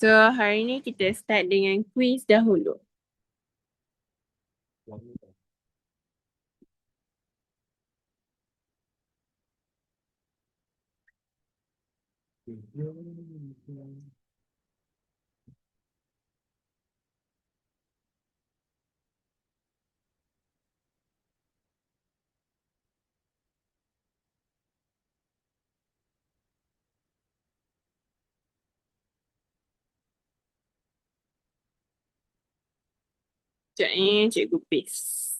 So, hari ni kita start dengan quiz dahulu. Sekejap cikgu paste.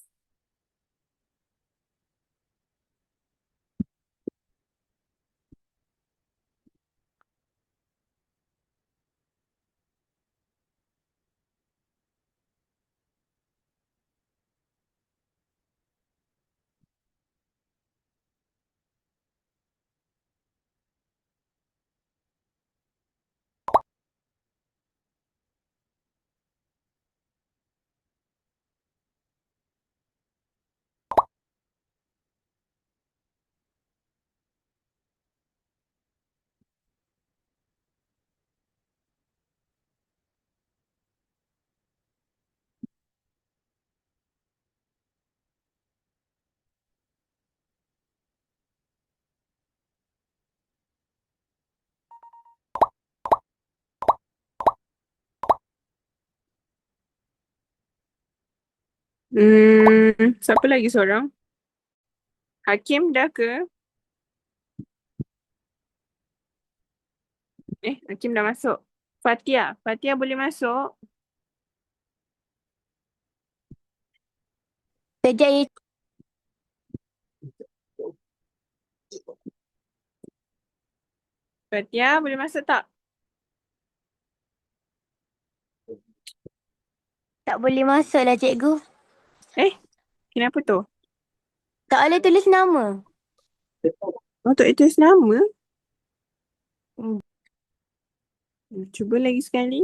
Siapa lagi seorang? Hakim dah ke? Hakim dah masuk. Fatia. Fatia boleh masuk? Sekejap ya. Fatia boleh masuk tak? Tak boleh masuk lah cikgu. Eh, kenapa tu? Tak boleh tulis nama. Untuk itu nama? Hmm. Cuba lagi sekali.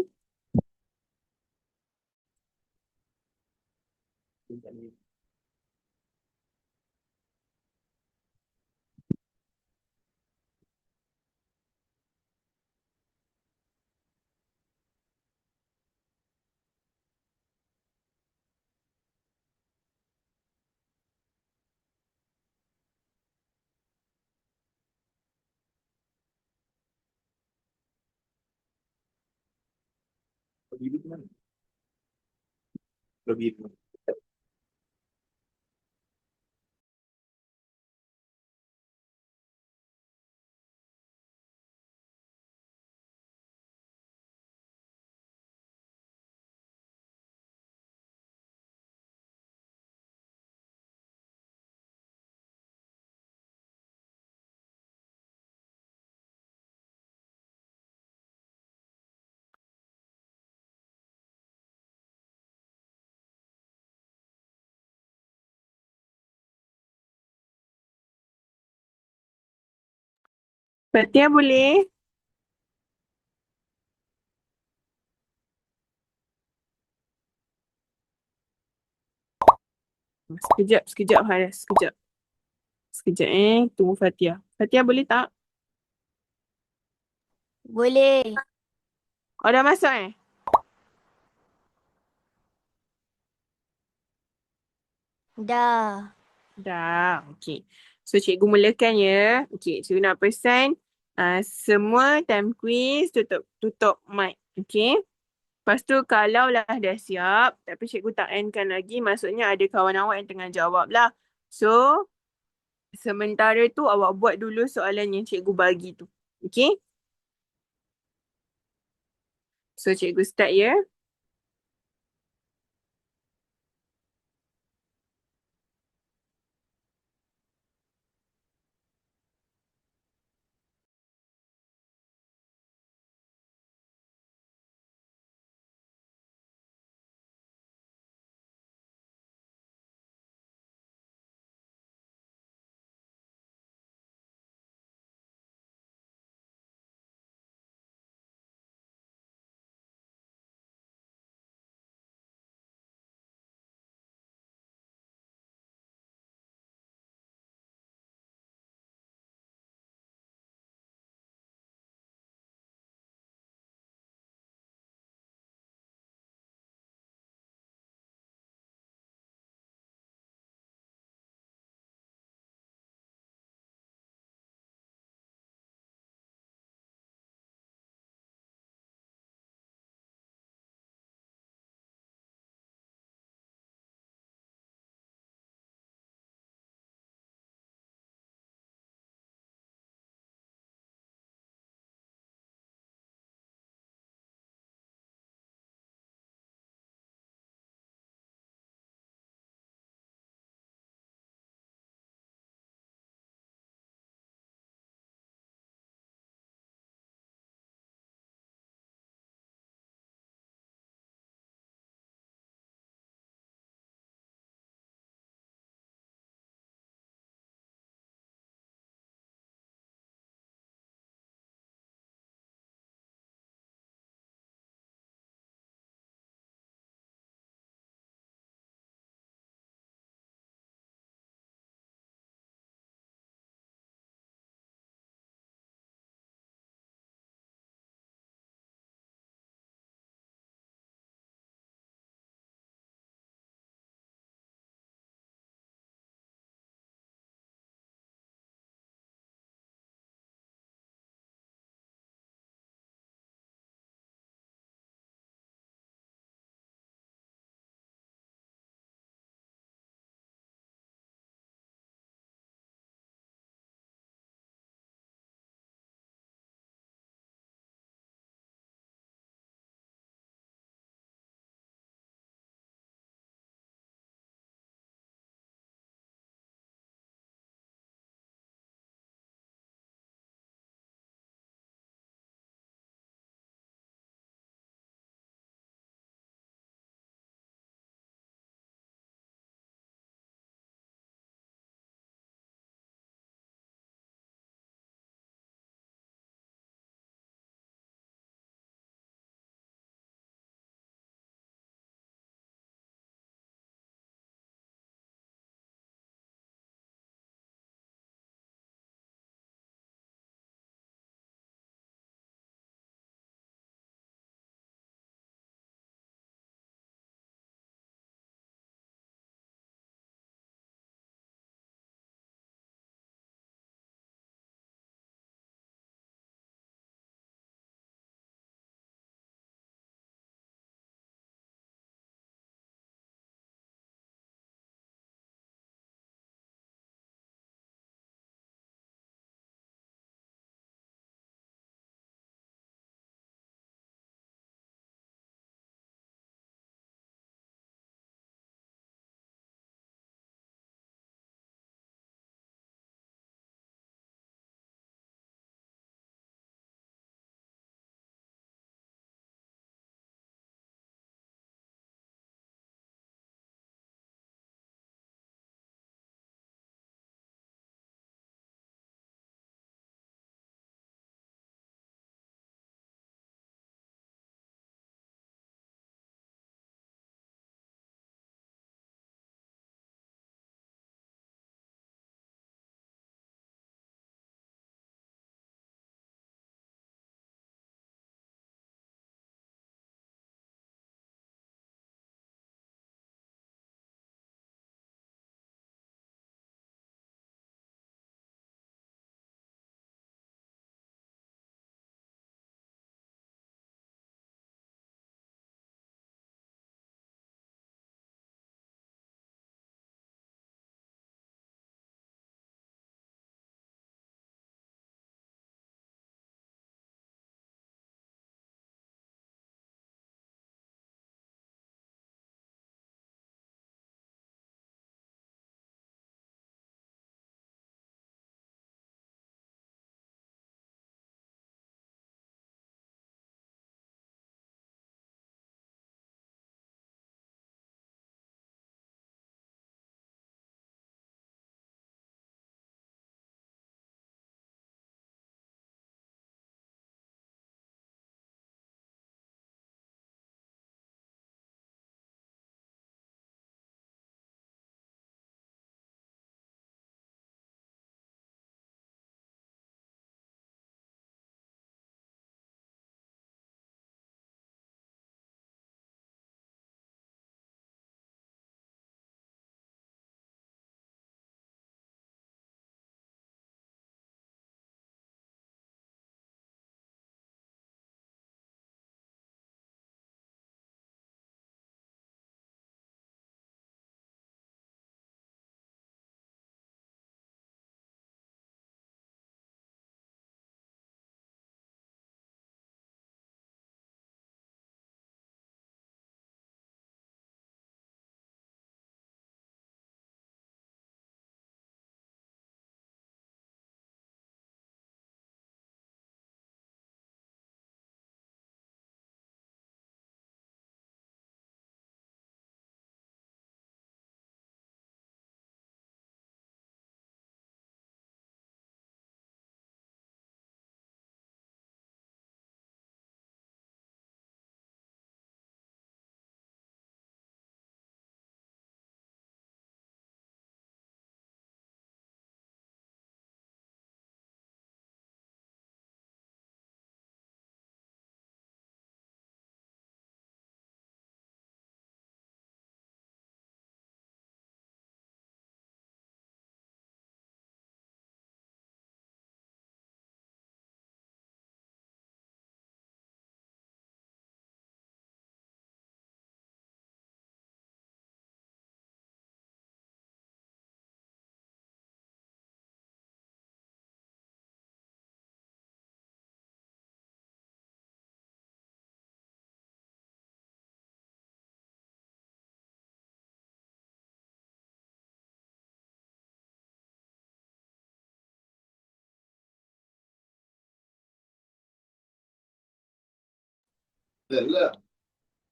Fatia boleh? Sekejap Haris. Sekejap tunggu Fatia. Fatia boleh tak? Boleh. Oh, dah masuk Dah. Dah, okey. So, cikgu mulakan ya. Okey, cikgu nak pesan semua time quiz tutup mic. Okey. Lepas tu kalau lah dah siap, tapi cikgu tak endkan lagi, maksudnya ada kawan awak yang tengah jawab lah. So, sementara tu awak buat dulu soalan yang cikgu bagi tu. Okey? So, cikgu start ya.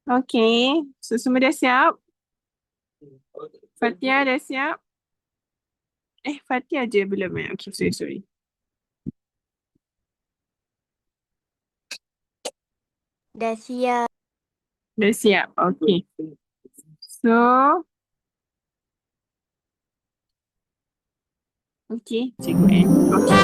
Okay. So, semua dah siap? Fatia dah siap? Fatia je belum Okay, sorry. Dah siap. Dah siap. Okay. So, okay, cikgu end. Okay.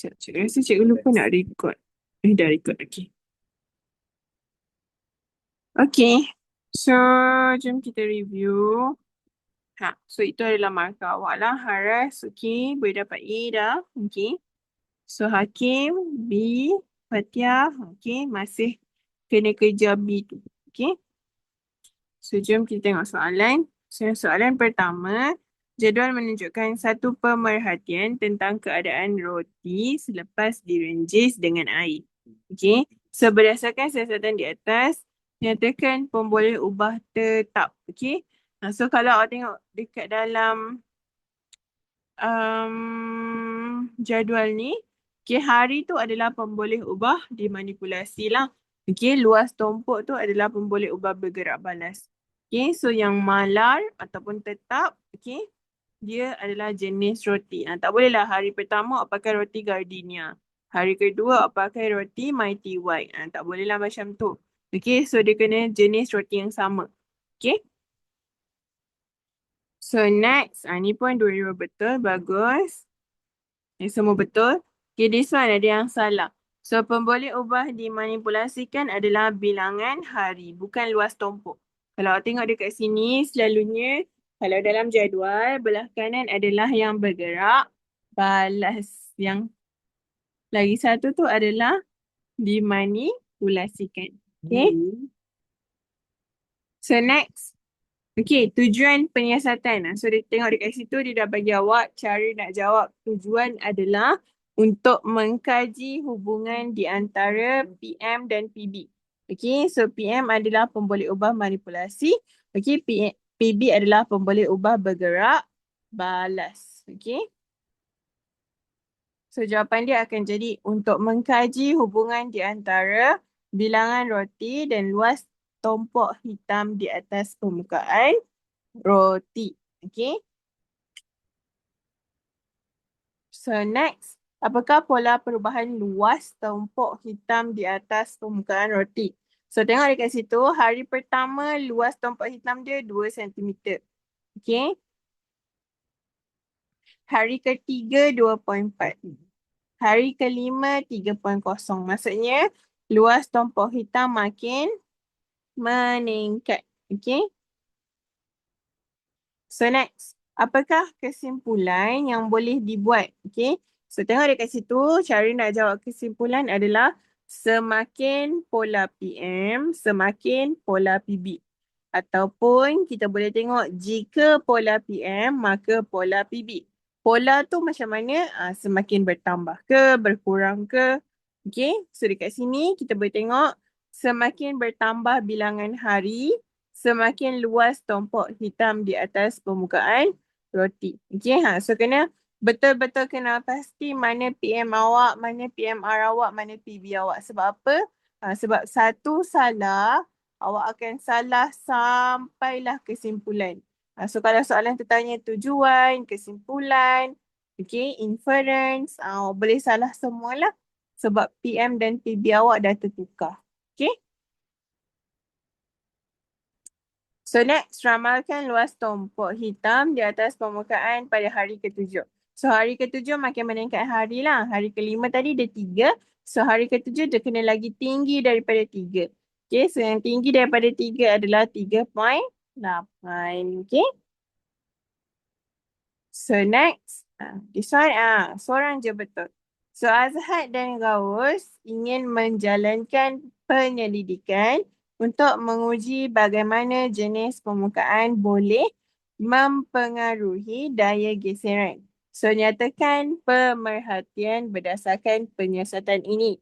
Cikgu rasa cikgu lupa nak record. Dah record. Okay. Okay. So, jom kita review. So itu adalah markah awak lah. Haras, okay. Boleh dapat A dah. Okay. So, Hakim, B, Fatia, okay. Masih kena kerja B tu. Okay. So, jom kita tengok soalan. So, soalan pertama, jadual menunjukkan satu pemerhatian tentang keadaan roti selepas direnjis dengan air. Okay. So, berdasarkan siasatan di atas, nyatakan pemboleh ubah tetap. Okay. So, kalau awak tengok dekat dalam jadual ni, okay, hari tu adalah pemboleh ubah dimanipulasi lah. Okay, luas tumpuk tu adalah pemboleh ubah bergerak balas. Okay, so yang malar ataupun tetap, okay, dia adalah jenis roti. Tak bolehlah hari pertama awak pakai roti gardenia. Hari kedua awak pakai roti mighty white. Tak bolehlah macam tu. Okay, so dia kena jenis roti yang sama. Okay. So next, ni pun dua-dua betul, bagus. Ini semua betul. Okay, this one ada yang salah. So, pemboleh ubah dimanipulasikan adalah bilangan hari, bukan luas tumpuk. Kalau awak tengok dekat sini, selalunya kalau dalam jadual, belah kanan adalah yang bergerak, balas. Yang lagi satu tu adalah dimanipulasikan. Okay. So, next. Okay, tujuan penyiasatan. So, dia tengok dekat situ, dia dah bagi awak cara nak jawab. Tujuan adalah untuk mengkaji hubungan di antara PM dan PB. Okay, so PM adalah pemboleh ubah manipulasi. Okay, PB adalah pemboleh ubah bergerak balas. Okay. So, jawapan dia akan jadi untuk mengkaji hubungan di antara bilangan roti dan luas tumpuk hitam di atas permukaan roti. Okay. So next, apakah pola perubahan luas tumpuk hitam di atas permukaan roti? So tengok dekat situ, hari pertama luas tumpuk hitam dia 2 cm. Okay. Hari ketiga 2.4. Hari kelima 3.0. Maksudnya luas tumpuk hitam makin meningkat. Okay. So next, apakah kesimpulan yang boleh dibuat? Okay. So tengok dekat situ, cara nak jawab kesimpulan adalah semakin pola PM, semakin pola PB. Ataupun kita boleh tengok jika pola PM, maka pola PB. Pola tu macam mana? Semakin bertambah ke, berkurang ke? Okay. So dekat sini kita boleh tengok semakin bertambah bilangan hari, semakin luas tumpuk hitam di atas permukaan roti. Okay, so kena betul-betul kena pasti mana PM awak, mana PMR awak, mana PB awak. Sebab apa? Sebab satu salah, awak akan salah sampailah kesimpulan. So kalau soalan tu tanya tujuan, kesimpulan, okay, inference, boleh salah semualah. Sebab PM dan PB awak dah tertukar. Okay. So next, ramalkan luas tumpuk hitam di atas permukaan pada hari ketujuh. So hari ketujuh makin meningkat hari lah. Hari kelima tadi dia 3. So hari ketujuh dia kena lagi tinggi daripada 3. Okay, so yang tinggi daripada 3 adalah 3.8. Okay. So next, this one, seorang je betul. So Azhad dan Gaus ingin menjalankan penyelidikan untuk menguji bagaimana jenis permukaan boleh mempengaruhi daya geseran. So nyatakan pemerhatian berdasarkan penyiasatan ini.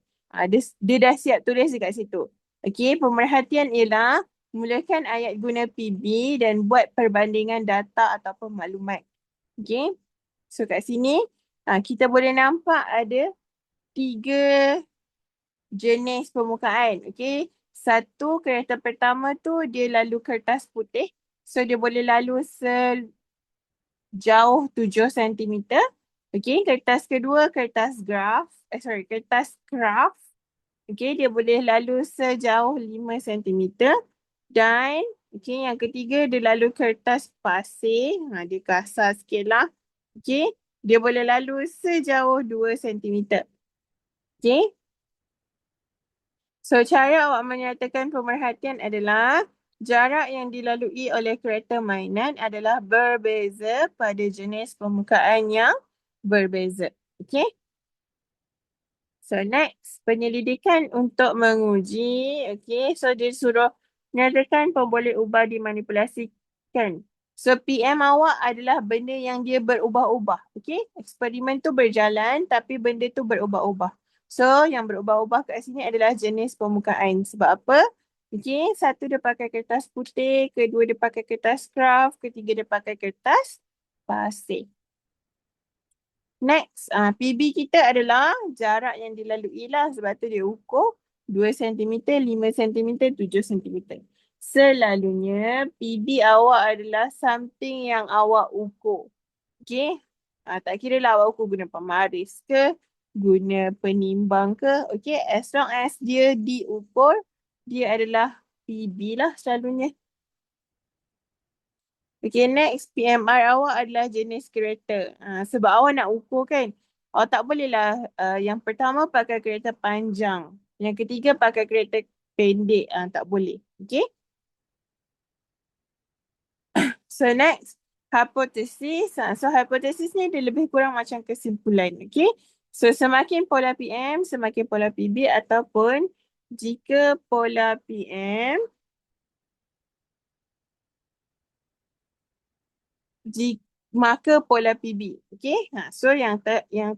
Dia dah siap tulis dekat situ. Okey, pemerhatian ialah mulakan ayat guna PB dan buat perbandingan data ataupun maklumat. Okay. So kat sini Kita boleh nampak ada 3 jenis permukaan. Okey. Satu, kereta pertama tu dia lalu kertas putih. So dia boleh lalu sejauh 7 sentimeter. Okey, kertas kedua kertas kertas kraft. Okey, dia boleh lalu sejauh 5 sentimeter. Dan okey, yang ketiga dia lalu kertas pasir. Dia kasar sikit lah. Okey, dia boleh lalu sejauh 2 sentimeter. Okey. So, cara awak menyatakan pemerhatian adalah jarak yang dilalui oleh kereta mainan adalah berbeza pada jenis permukaan yang berbeza. Okey? So, next. Penyelidikan untuk menguji. Okey, so dia suruh nyatakan pemboleh ubah dimanipulasikan. So, PM awak adalah benda yang dia berubah-ubah. Okey? Eksperimen tu berjalan tapi benda tu berubah-ubah. So, yang berubah-ubah kat sini adalah jenis permukaan. Sebab apa? Okey, satu dia pakai kertas putih, kedua dia pakai kertas kraft, ketiga dia pakai kertas pasir. Next, PB kita adalah jarak yang dilalui lah sebab tu dia ukur 2 cm, 5 cm, 7 cm. Selalunya PB awak adalah something yang awak ukur. Okay? Tak kira lah awak ukur guna pemaris ke, guna penimbang ke. Okay? As long as dia diukur, dia adalah PB lah selalunya. Okay, next PMR awak adalah jenis kereta. Sebab awak nak ukur kan. Awak tak bolehlah yang pertama pakai kereta panjang. Yang ketiga pakai kereta pendek. Tak boleh. Okay. So next, hipotesis. So hipotesis ni dia lebih kurang macam kesimpulan. Okay. So semakin pola PM, semakin pola PB ataupun jika pola PM maka pola PB. Okey. So yang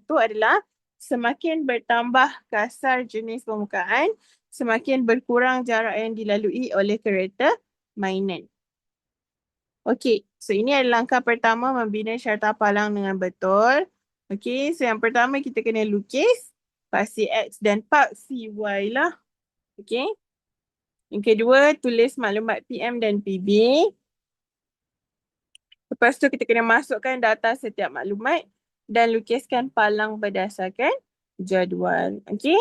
tu adalah semakin bertambah kasar jenis permukaan, semakin berkurang jarak yang dilalui oleh kereta mainan. Okey. So ini adalah langkah pertama membina syarta palang dengan betul. Okey. So yang pertama kita kena lukis paksi X dan paksi Y lah. Okey. Yang kedua tulis maklumat PM dan PB. Lepas tu kita kena masukkan data setiap maklumat dan lukiskan palang berdasarkan jadual. Okay.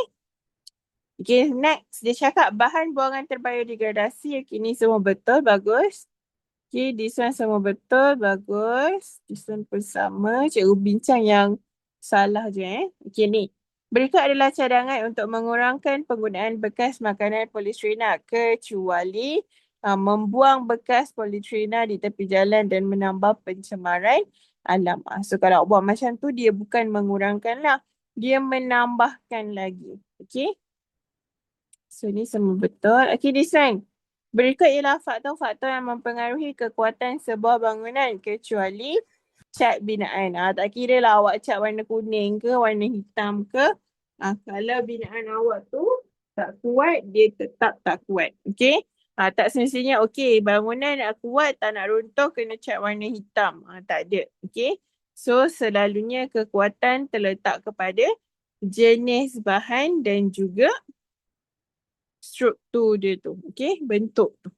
Okay, next. Dia cakap bahan buangan terbiodegradasi. Okay, ni semua betul. Bagus. Okay, this one semua betul. Bagus. This one pun sama. Cikgu bincang yang salah je Okay, ni. Berikut adalah cadangan untuk mengurangkan penggunaan bekas makanan polistrina kecuali membuang bekas politrina di tepi jalan dan menambah pencemaran alam. So kalau buat macam tu dia bukan mengurangkan lah. Dia menambahkan lagi. Okay. So ni semua betul. Okay, this one. Berikut ialah faktor-faktor yang mempengaruhi kekuatan sebuah bangunan kecuali cat binaan. Tak kira lah awak cat warna kuning ke, warna hitam ke. Kalau binaan awak tu tak kuat, dia tetap tak kuat. Okay. Tak semestinya okay, bangunan nak kuat, tak nak runtuh, kena cat warna hitam. Tak ada. Okay. So selalunya kekuatan terletak kepada jenis bahan dan juga struktur dia tu. Okay. Bentuk tu.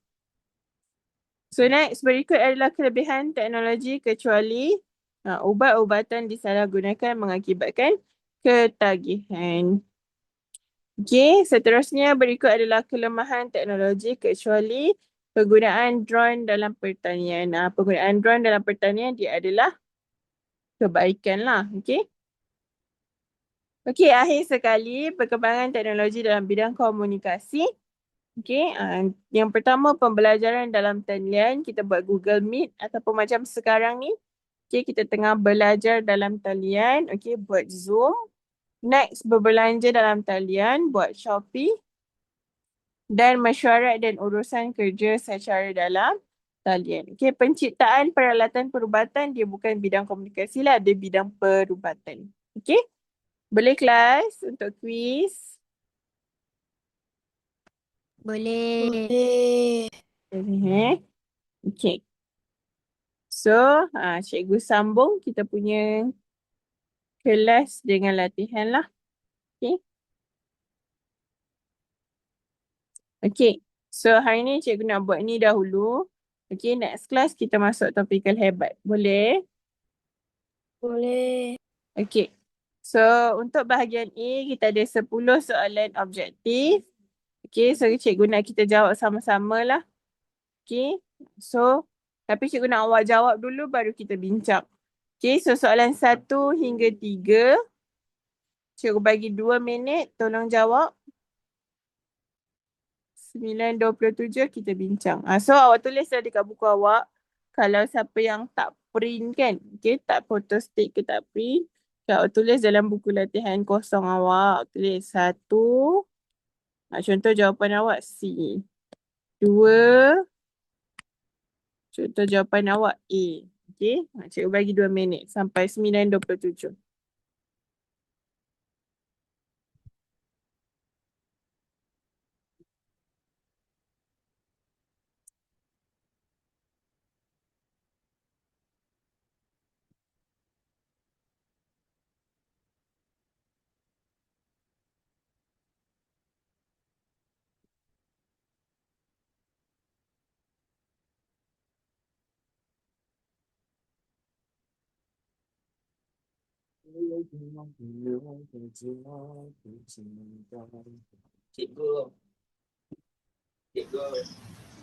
So next, berikut adalah kelebihan teknologi kecuali ubat-ubatan disalahgunakan mengakibatkan ketagihan. Okay, seterusnya berikut adalah kelemahan teknologi kecuali penggunaan drone dalam pertanian. Penggunaan drone dalam pertanian dia adalah kebaikan lah. Okay. Okay, akhir sekali perkembangan teknologi dalam bidang komunikasi. Okay, yang pertama pembelajaran dalam talian, kita buat Google Meet ataupun macam sekarang ni. Okay, kita tengah belajar dalam talian, okay, buat Zoom. Next, berbelanja dalam talian, buat Shopee. Dan mesyuarat dan urusan kerja secara dalam talian. Okay, penciptaan peralatan perubatan, dia bukan bidang komunikasi lah, dia bidang perubatan. Okay, boleh kelas untuk quiz? Boleh. Okay. So, cikgu sambung kita punya kelas dengan latihan lah. Okay. Okay. So hari ni cikgu nak buat ni dahulu. Okay, next class kita masuk topikal hebat. Boleh? Boleh. Okay. So untuk bahagian A kita ada 10 soalan objektif. Okay, so cikgu nak kita jawab sama-sama lah. Okay. So, tapi cikgu nak awak jawab dulu baru kita bincang. Okay, so soalan 1 hingga 3. Cikgu bagi 2 minit, tolong jawab. 9:27 kita bincang. So awak tulis lah dekat buku awak. Kalau siapa yang tak print kan. Okay, tak photostat ke tak print. Awak tulis dalam buku latihan kosong awak. Tulis 1. Contoh jawapan awak C. 2. Contoh jawapan awak A. Okay, cikgu bagi 2 minit sampai 9:27. Cikgu.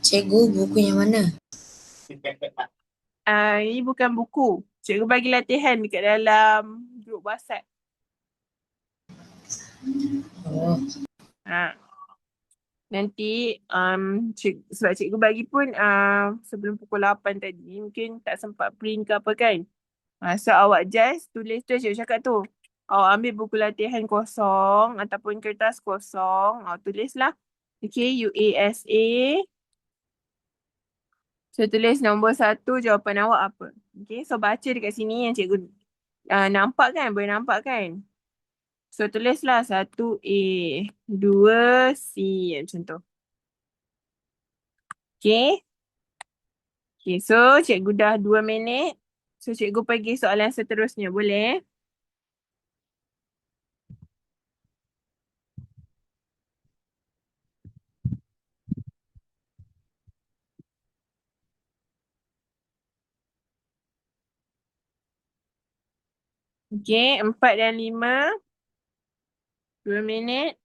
Cikgu, buku yang mana? Ini bukan buku. Cikgu bagi latihan dekat dalam grup WhatsApp. Oh. Ha. Nanti sebab cikgu bagi pun sebelum pukul 8 tadi. Mungkin tak sempat print ke apa kan. So awak just tulis tu cikgu cakap tu. Awak ambil buku latihan kosong ataupun kertas kosong. Awak tulislah. Okay, UASA. So tulis nombor 1 jawapan awak apa. Okay, so baca dekat sini yang cikgu nampak kan? Boleh nampak kan? So tulislah 1A, 2C macam tu. Okay. Okay, so cikgu dah 2 minit. So cikgu pergi soalan seterusnya. Boleh? Okay, 4 dan 5. 2 minit.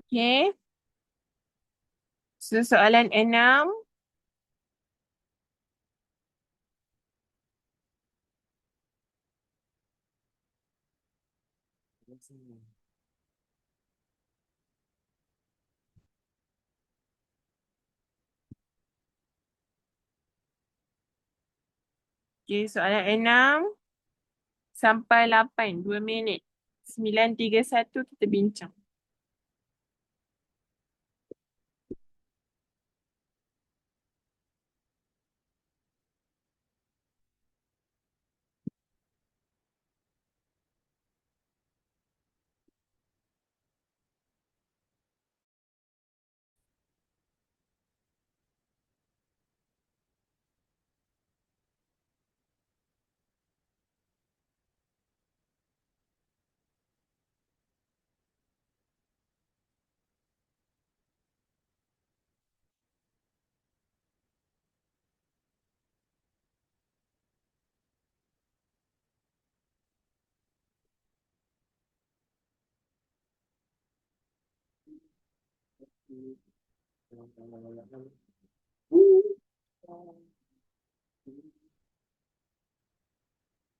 Okay. So soalan 6. Okay, soalan 6 sampai 8. 2 minit. 9:31 kita bincang.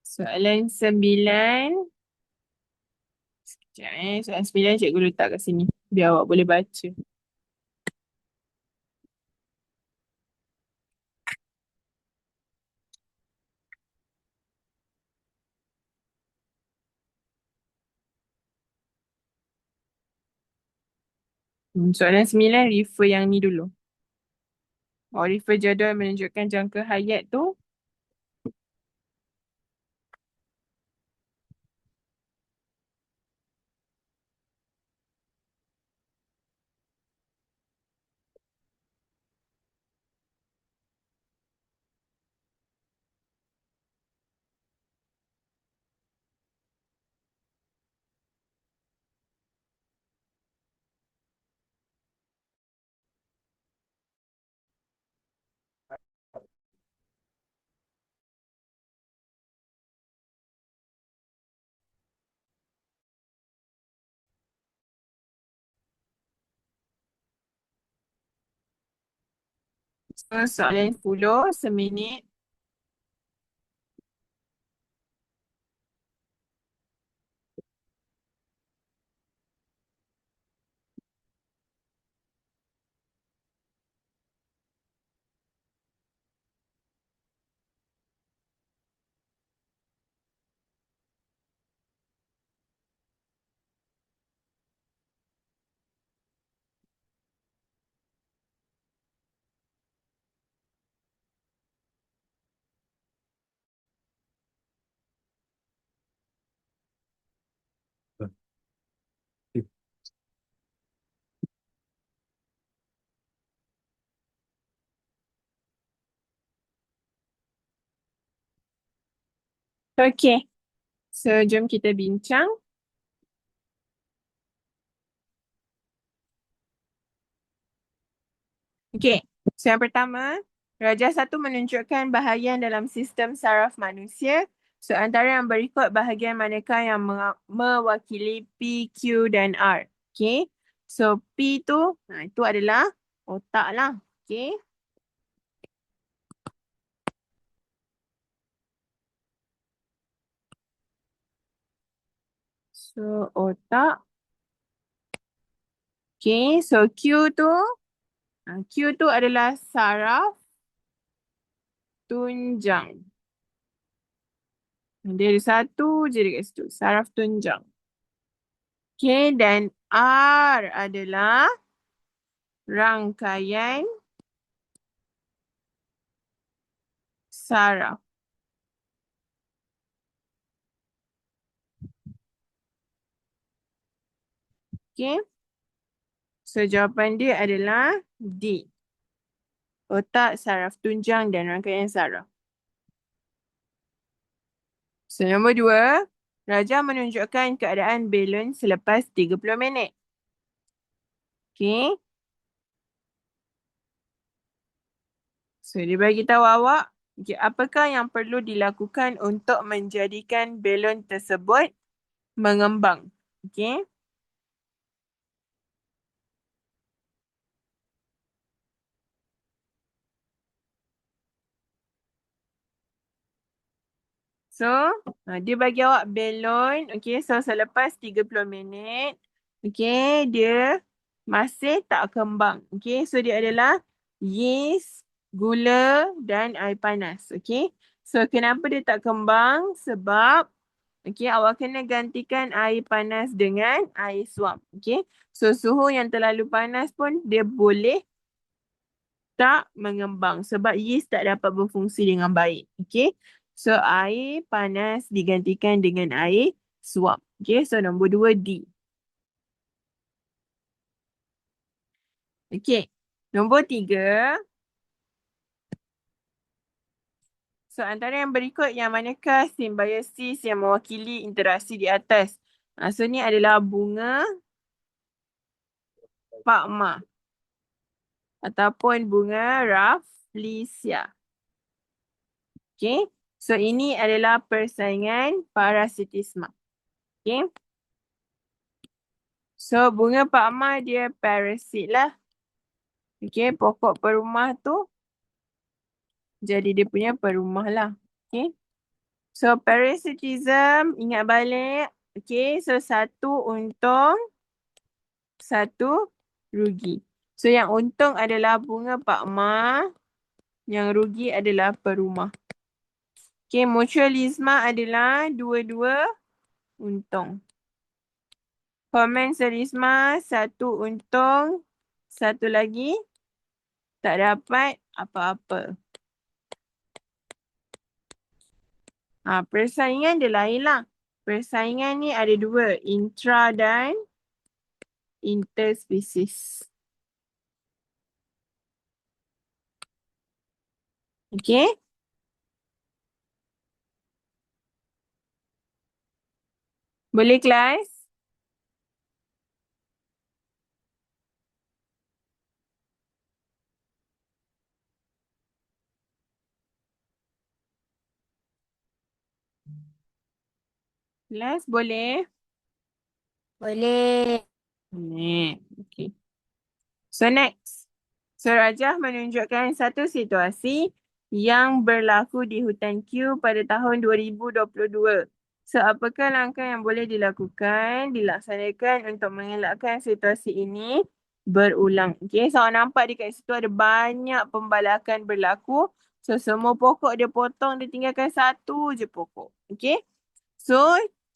Soalan 9. Sekejap Soalan 9 cikgu letak kat sini. Biar awak boleh baca. Soalan 9 refer yang ni dulu. Refer jadual menunjukkan jangka hayat tu. So, soalan 10 seminit. Okay. So, jom kita bincang. Okay. So, yang pertama, Rajah 1 menunjukkan bahagian dalam sistem saraf manusia. So, antara yang berikut bahagian manakah yang mewakili P, Q dan R. Okay. So, P tu, itu adalah otak lah. Okay. So, otak. Okay. So, Q tu adalah saraf tunjang. Dia ada satu je dekat situ. Saraf tunjang. Okay. Dan R adalah rangkaian saraf. Okay. So, jawapan dia adalah D. Otak, saraf tunjang dan rangkaian saraf. So, nombor 2. Rajah menunjukkan keadaan balon selepas 30 minit. Okay. So, dia bagi tahu awak, okay, apakah yang perlu dilakukan untuk menjadikan balon tersebut mengembang. Okay. So, dia bagi awak balon. Okay, so selepas 30 minit, okay, dia masih tak kembang. Okay, so dia adalah yeast, gula dan air panas. Okay, so kenapa dia tak kembang? Sebab, okay, awak kena gantikan air panas dengan air suam. Okay, so suhu yang terlalu panas pun dia boleh tak mengembang sebab yeast tak dapat berfungsi dengan baik. Okay. So, air panas digantikan dengan air suam. Okay. So, nombor 2 D. Okay. Nombor 3. So, antara yang berikut yang manakah simbiosis yang mewakili interaksi di atas? So, ni adalah bunga Pakma ataupun bunga Rafflesia. Okay. So, ini adalah persaingan parasitisma. Okay. So, bunga Pak Ma dia parasit lah. Okay, pokok perumah tu jadi dia punya perumah lah. Okay. So, parasitism, ingat balik. Okay, so satu untung, satu rugi. So, yang untung adalah bunga Pak Ma. Yang rugi adalah perumah. Okay, mutualisme adalah dua-dua untung. Commensalisme, satu untung, satu lagi tak dapat apa-apa. Persaingan dia lain lah. Persaingan ni ada dua, intra dan interspesies. Okay? Boleh kelas? Kelas boleh? Boleh. Boleh. Okay. So next. So Rajah menunjukkan satu situasi yang berlaku di hutan Q pada tahun 2022. So apakah langkah yang boleh dilaksanakan untuk mengelakkan situasi ini berulang. Okay, so nampak dekat situ ada banyak pembalakan berlaku. So semua pokok dia potong, dia tinggalkan satu je pokok. Okay, so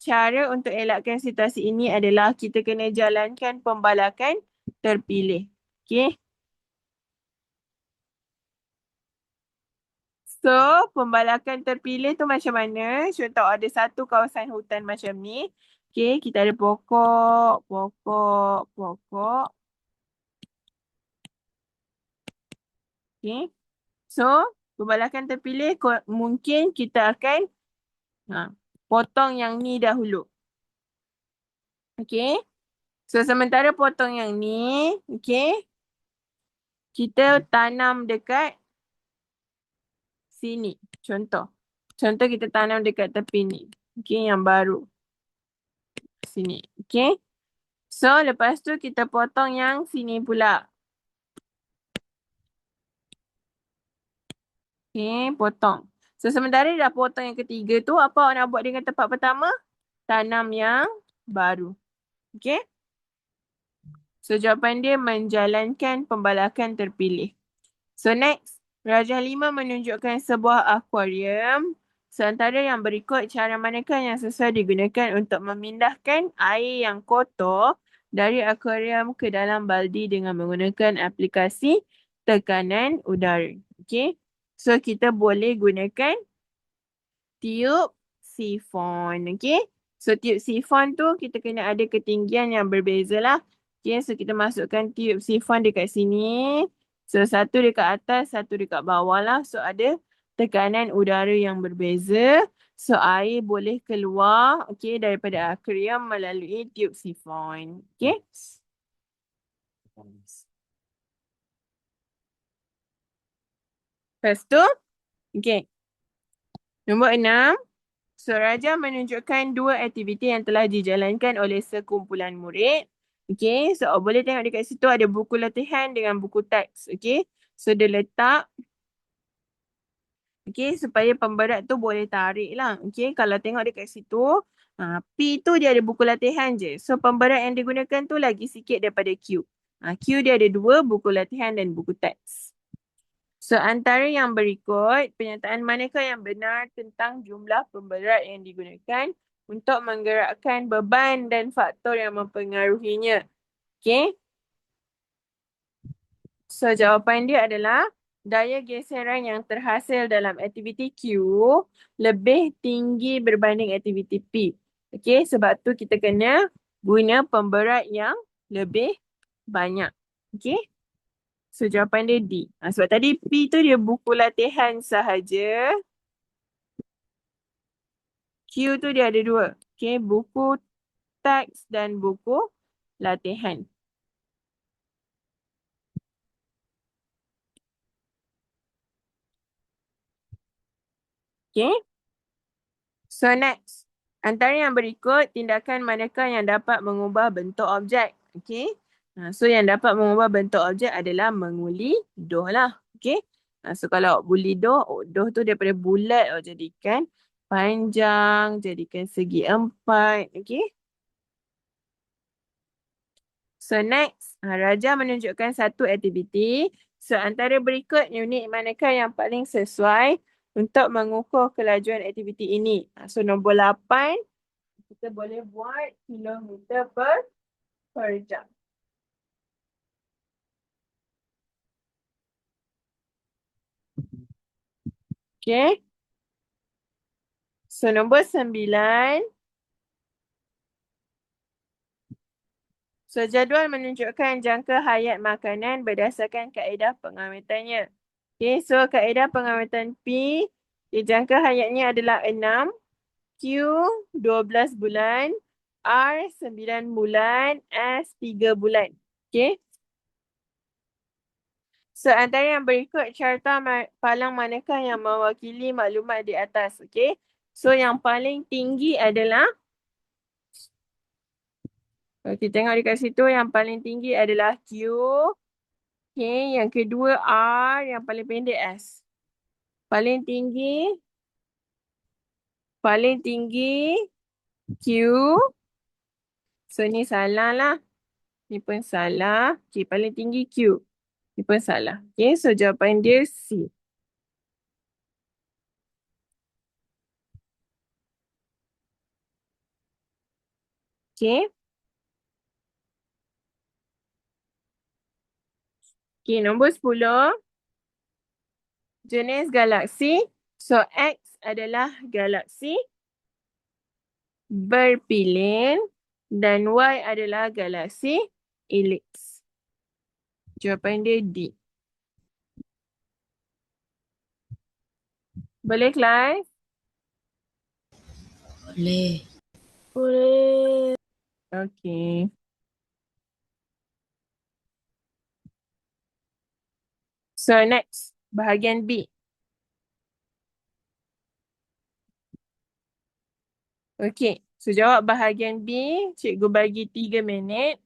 cara untuk elakkan situasi ini adalah kita kena jalankan pembalakan terpilih. Okay. So, pembalakan terpilih tu macam mana? Contoh ada satu kawasan hutan macam ni. Okay, kita ada pokok, pokok, pokok. Okay. So, pembalakan terpilih mungkin kita akan potong yang ni dahulu. Okay. So, sementara potong yang ni, okay, kita tanam dekat sini. Contoh. Contoh kita tanam dekat tepi ni. Okay, yang baru. Sini. Okay. So, lepas tu kita potong yang sini pula. Okay, potong. So, sementara dah potong yang ketiga tu, apa awak nak buat dengan tempat pertama? Tanam yang baru. Okay. So, jawapan dia menjalankan pembalakan terpilih. So, next. Rajah 5 menunjukkan sebuah akuarium. Seantara yang berikut, cara manakah yang sesuai digunakan untuk memindahkan air yang kotor dari akuarium ke dalam baldi dengan menggunakan aplikasi tekanan udara. Okay. So, kita boleh gunakan tiup sifon. Okay. So, tiup sifon tu kita kena ada ketinggian yang berbeza lah. Okay. So, kita masukkan tiup sifon dekat sini. So, satu dekat atas, satu dekat bawah lah. So, ada tekanan udara yang berbeza. So, air boleh keluar okay, daripada akuarium melalui tiup sifon. Okay. Lepas tu, okay. Nombor 6. So, Rajah menunjukkan dua aktiviti yang telah dijalankan oleh sekumpulan murid. Okay, so boleh tengok dekat situ ada buku latihan dengan buku teks. Okay, so dia letak. Okay, supaya pemberat tu boleh tarik lah. Okay, kalau tengok dekat situ, P tu dia ada buku latihan je. So, pemberat yang digunakan tu lagi sikit daripada Q. Q dia ada dua, buku latihan dan buku teks. So, antara yang berikut, pernyataan manakah yang benar tentang jumlah pemberat yang digunakan untuk menggerakkan beban dan faktor yang mempengaruhinya? Okay. So, jawapan dia adalah daya geseran yang terhasil dalam aktiviti Q lebih tinggi berbanding aktiviti P. Okay, sebab tu kita kena guna pemberat yang lebih banyak. Okay. So, jawapan dia D. Sebab tadi P tu dia buku latihan sahaja. Q tu dia ada dua. Okay, buku teks dan buku latihan. Okay. So, next. Antara yang berikut, tindakan manakah yang dapat mengubah bentuk objek? Okey. So yang dapat mengubah bentuk objek adalah mengulidoh lah. Okey. So kalau bulidoh, doh tu daripada bulat jadikan panjang, jadikan segi empat. Okey. So next, Raja menunjukkan satu aktiviti. So antara berikut unit manakah yang paling sesuai untuk mengukur kelajuan aktiviti ini? So nombor 8, kita boleh buat kilometer per jam. Okay. So nombor 9. So jadual menunjukkan jangka hayat makanan berdasarkan kaedah pengawetannya. Okay, so kaedah pengawetan P, jangka hayatnya adalah 6, Q 12 bulan, R 9 bulan, S 3 bulan. Okay. So antara yang berikut carta palang manakah yang mewakili maklumat di atas. Okay. So yang paling tinggi adalah, kita tengok dekat situ, yang paling tinggi adalah Q. Okay, yang kedua R, yang paling pendek S. Paling tinggi Q. So ni salah lah. Ni pun salah. Okay, paling tinggi Q. Ni pun salah. Okay, so jawapan dia C. Okay. Okay, nombor 10. Jenis galaksi. So X adalah galaksi berpilin dan Y adalah galaksi elips. Jawapan dia D. Boleh kelas? Boleh. Boleh. Okay. So next, bahagian B. Okay, so jawab bahagian B, cikgu bagi 3 minit.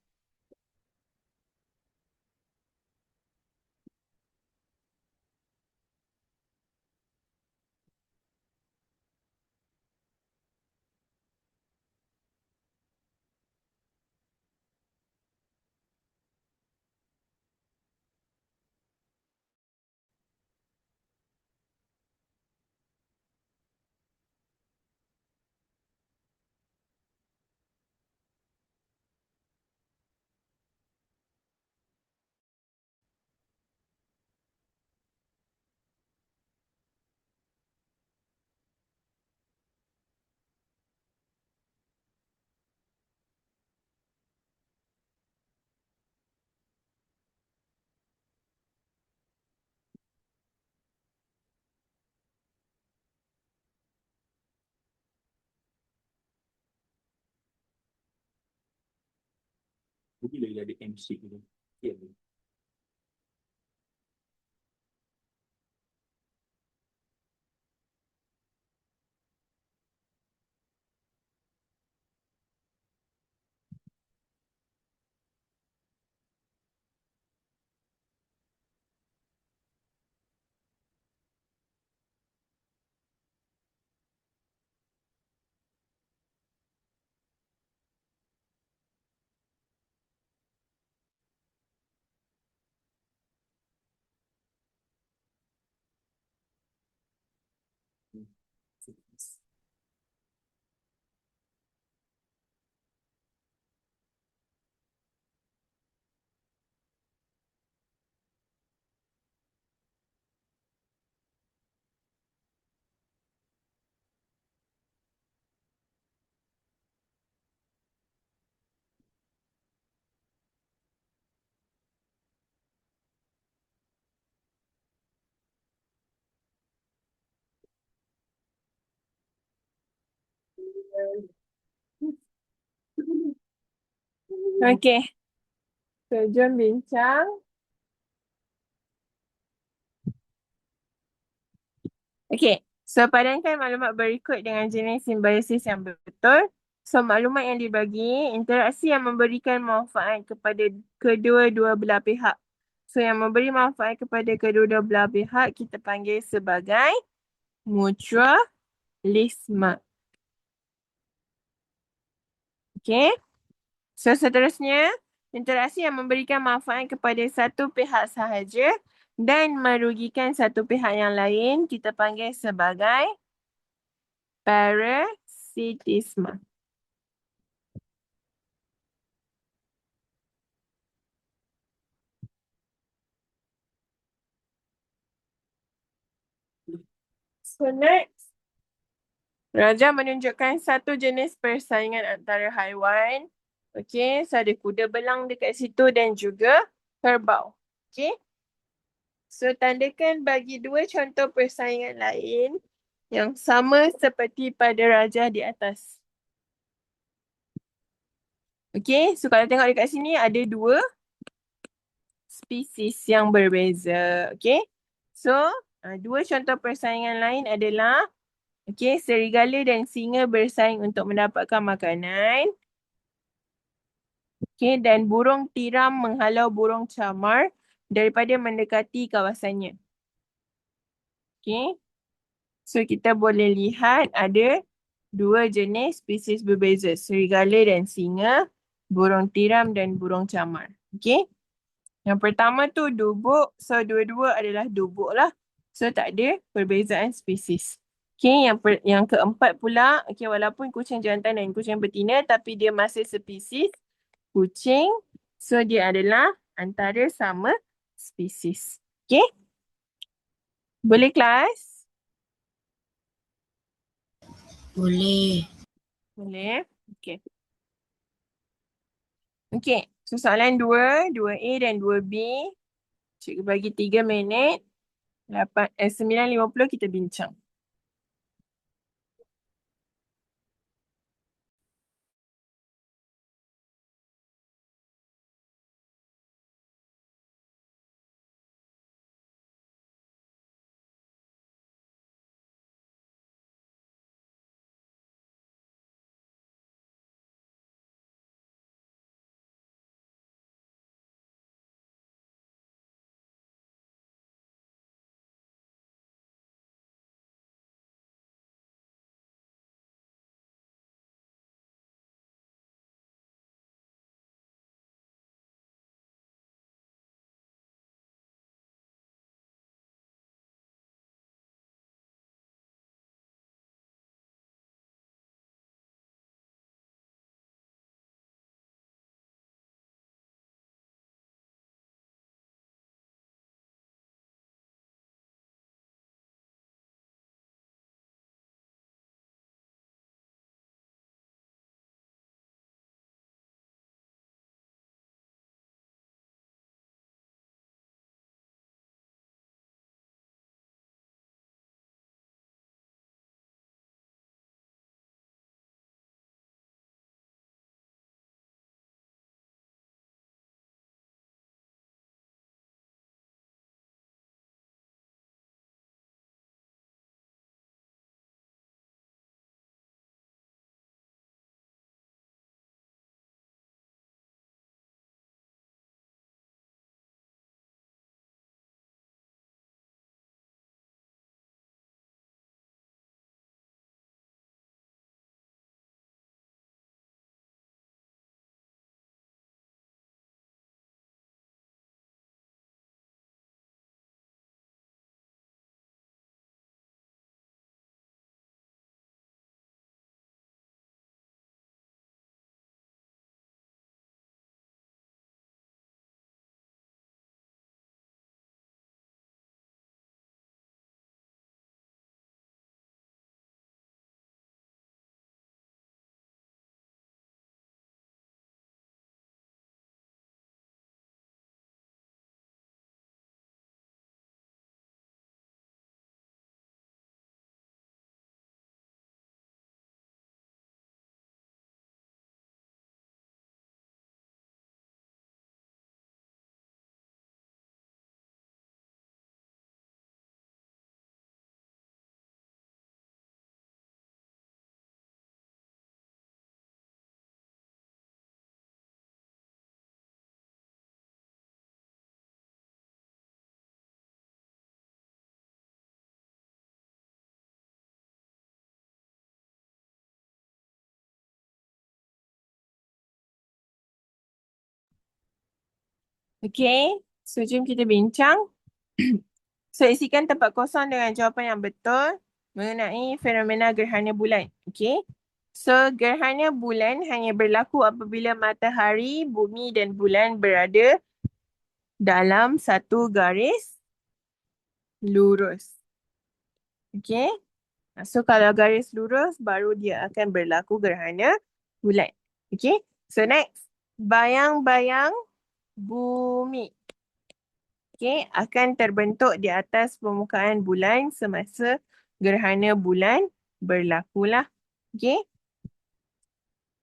Bila dia ada MC tu. Okay, so jom bincang. Okay, so padankan maklumat berikut dengan jenis simbiosis yang betul. So, maklumat yang dibagi, interaksi yang memberikan manfaat kepada kedua-dua belah pihak. So, yang memberi manfaat kepada kedua-dua belah pihak, kita panggil sebagai mutualisme. Okay. So, seterusnya, interaksi yang memberikan manfaat kepada satu pihak sahaja dan merugikan satu pihak yang lain, kita panggil sebagai parasitisme. So, next. Raja menunjukkan satu jenis persaingan antara haiwan. Okey, so ada kuda belang dekat situ dan juga kerbau. Okey. So, tandakan bagi dua contoh persaingan lain yang sama seperti pada raja di atas. Okey, so kalau tengok dekat sini ada dua spesies yang berbeza. Okey. So, dua contoh persaingan lain adalah okey, serigala dan singa bersaing untuk mendapatkan makanan. Okey, dan burung tiram menghalau burung camar daripada mendekati kawasannya. Okey. So, kita boleh lihat ada dua jenis spesies berbeza. Serigala dan singa, burung tiram dan burung camar. Okey. Yang pertama tu dubuk. So, dua-dua adalah dubuk lah. So, tak ada perbezaan spesies. Okey, yang keempat pula, okey, walaupun kucing jantan dan kucing betina, tapi dia masih spesies kucing. So, dia adalah antara sama spesies. Okey? Boleh kelas? Boleh. Boleh. Okey. Okey, so soalan 2, 2A dan 2B. Cikgu bagi 3 minit. 9.50 kita bincang. Okay. So, jom kita bincang. So, isikan tempat kosong dengan jawapan yang betul mengenai fenomena gerhana bulan. Okay. So, gerhana bulan hanya berlaku apabila matahari, bumi dan bulan berada dalam satu garis lurus. Okay. So, kalau garis lurus, baru dia akan berlaku gerhana bulan. Okay. So, next. Bayang-bayang bumi. Okay, akan terbentuk di atas permukaan bulan semasa gerhana bulan berlakulah. Okay.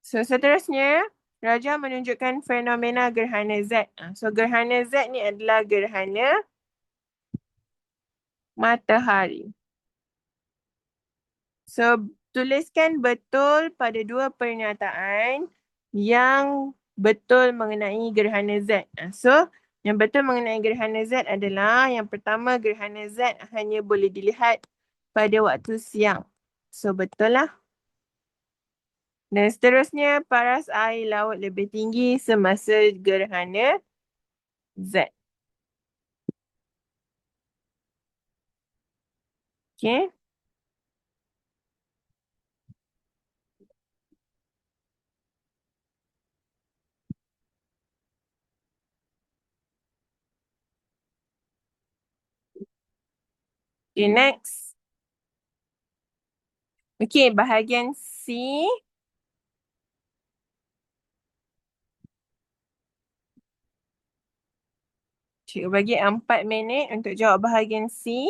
So, seterusnya, Raja menunjukkan fenomena gerhana Z. So, gerhana Z ni adalah gerhana matahari. So, tuliskan betul pada dua pernyataan yang betul mengenai gerhana Z. So, yang betul mengenai gerhana Z adalah yang pertama, gerhana Z hanya boleh dilihat pada waktu siang. So, betul lah. Dan seterusnya, paras air laut lebih tinggi semasa gerhana Z. Okay. Okay, next. Okay, bahagian C. Cikgu bagi 4 minit untuk jawab bahagian C.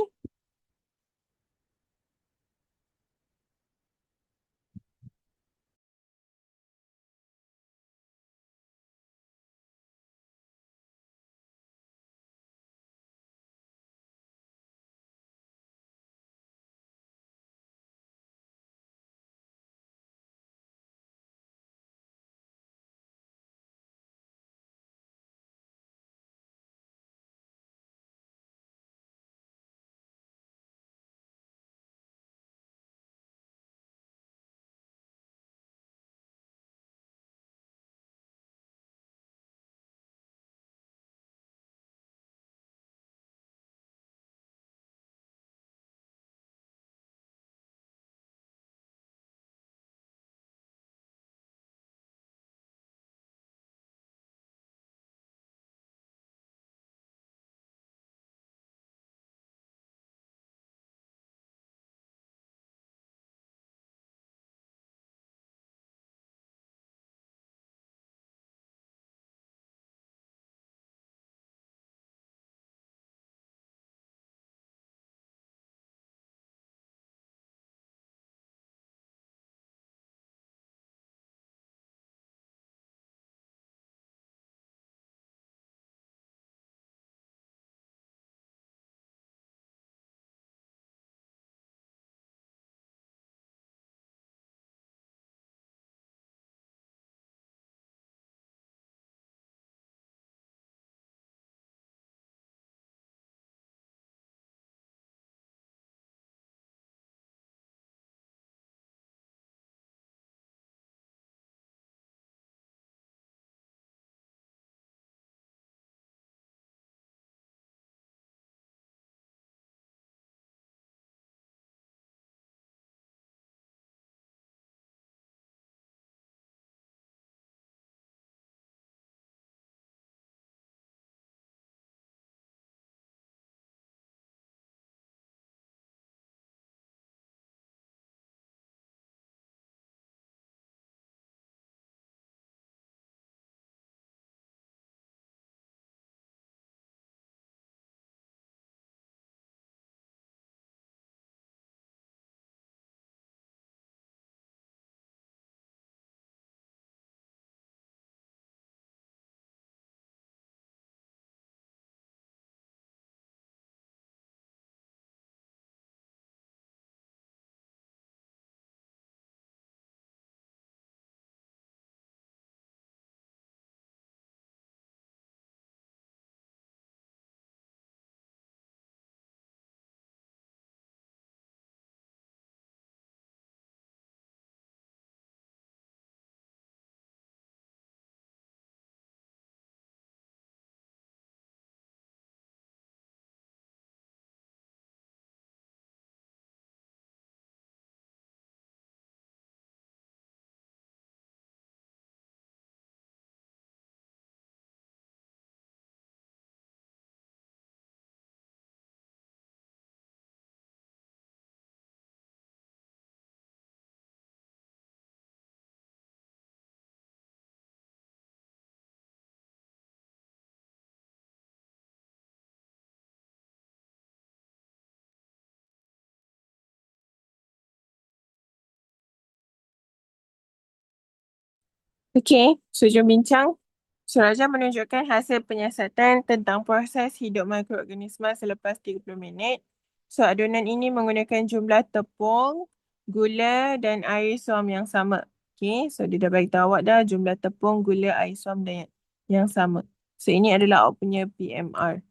Okey, so jom bincang. Suraja menunjukkan hasil penyiasatan tentang proses hidup mikroorganisma selepas 30 minit. So, adunan ini menggunakan jumlah tepung, gula dan air suam yang sama. Okey, so dia dah bagi tahu awak dah jumlah tepung, gula, air suam dan yang sama. So, ini adalah awak punya PMR.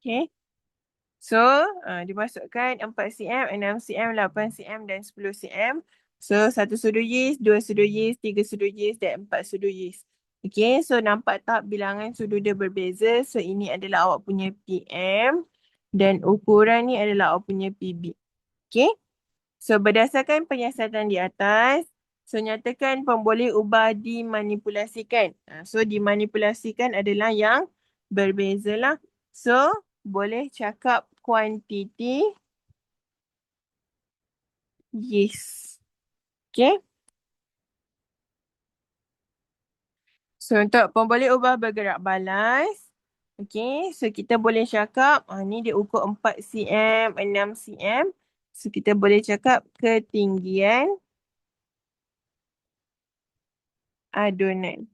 Okey. So, dimasukkan 4 cm, 6 cm, 8 cm dan 10 cm. So, 1 sudu yeast, 2 sudu yeast, 3 sudu yeast dan 4 sudu yeast. Okay, so nampak tak bilangan sudu dia berbeza. So, ini adalah awak punya PM dan ukuran ni adalah awak punya PB. Okay, so berdasarkan penyiasatan di atas, so nyatakan pemboleh ubah dimanipulasikan. So, dimanipulasikan adalah yang berbeza lah. So, boleh cakap kuantiti yeast. Okay. So, untuk pemboleh ubah bergerak balas. Okay. So, kita boleh cakap, ni dia ukur 4 cm, 6 cm. So, kita boleh cakap ketinggian adunan.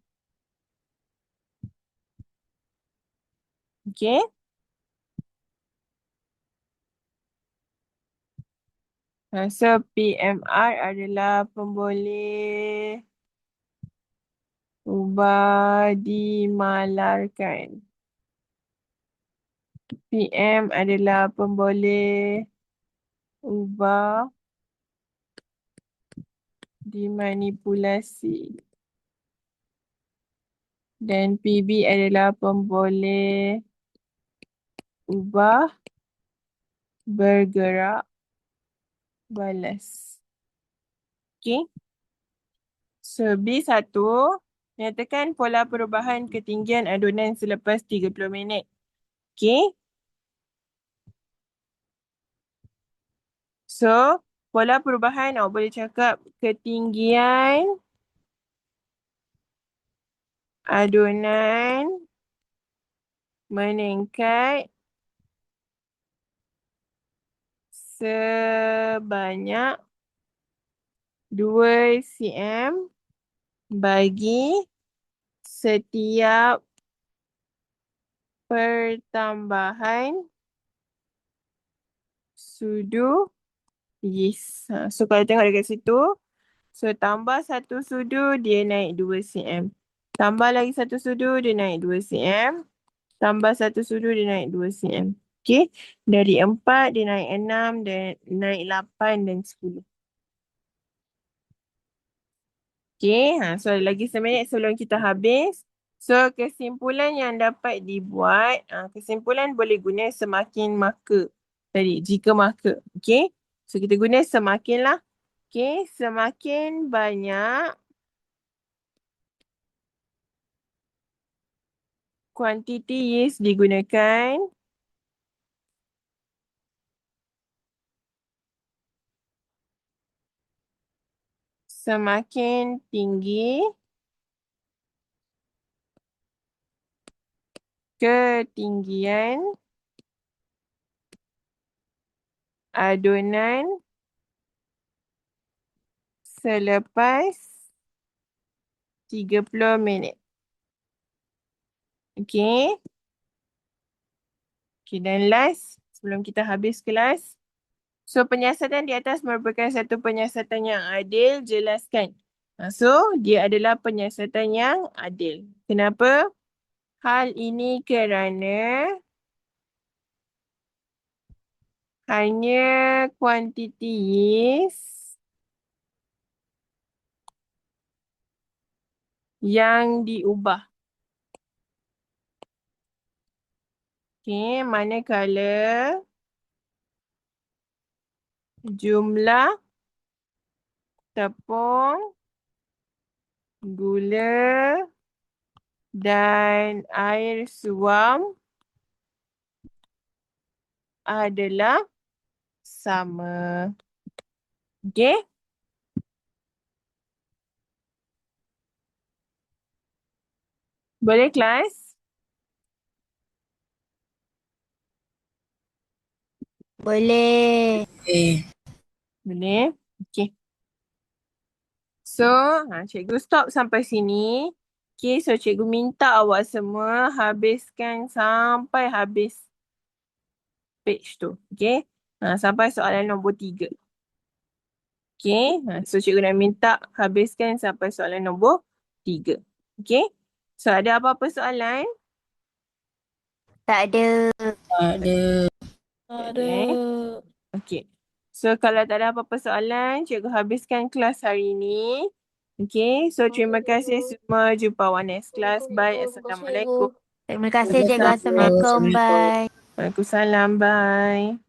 Okay. So, PMR adalah pemboleh ubah dimalarkan. PM adalah pemboleh ubah dimanipulasi. Dan PB adalah pemboleh ubah bergerak balas. Okay. So, B1, nyatakan pola perubahan ketinggian adunan selepas 30 minit. Okay. So, pola perubahan awak boleh cakap ketinggian adunan meningkat sebanyak 2 cm bagi setiap pertambahan sudu yeast. So, kalau tengok dekat situ, so tambah 1 sudu dia naik 2 cm. Tambah lagi 1 sudu dia naik 2 cm. Tambah 1 sudu dia naik 2 cm. Okay. Dari 4 dia naik 6 dan naik 8 dan 10. Okay. So, ada lagi seminit sebelum kita habis. So, kesimpulan yang dapat dibuat, kesimpulan boleh guna semakin maka. Tadi, jika maka. Okay. So, kita guna semakin lah. Okay. Semakin banyak kuantiti yeast digunakan, semakin tinggi ketinggian adunan selepas 30 minit. Okay. Okay, dan last, sebelum kita habis kelas. So, penyiasatan di atas merupakan satu penyiasatan yang adil, jelaskan. So, dia adalah penyiasatan yang adil. Kenapa? Hal ini kerana hanya kuantiti yeast yang diubah. Okay, manakala jumlah tepung, gula dan air suam adalah sama. Okay. Boleh kelas? Boleh. Boleh. Okay. So, cikgu stop sampai sini. Okay, so cikgu minta awak semua habiskan sampai habis page tu. Okay, sampai soalan nombor 3. Okay, so cikgu nak minta habiskan sampai soalan nombor 3. Okay, so ada apa-apa soalan? Tak ada. Tak ada. Okay. Okay. So kalau tak ada apa-apa soalan, cikgu habiskan kelas hari ini. Okay, so terima kasih semua. Jumpa awak next class. Bye. Assalamualaikum. Terima kasih cikgu. Assalamualaikum. Bye. Waalaikumsalam. Bye.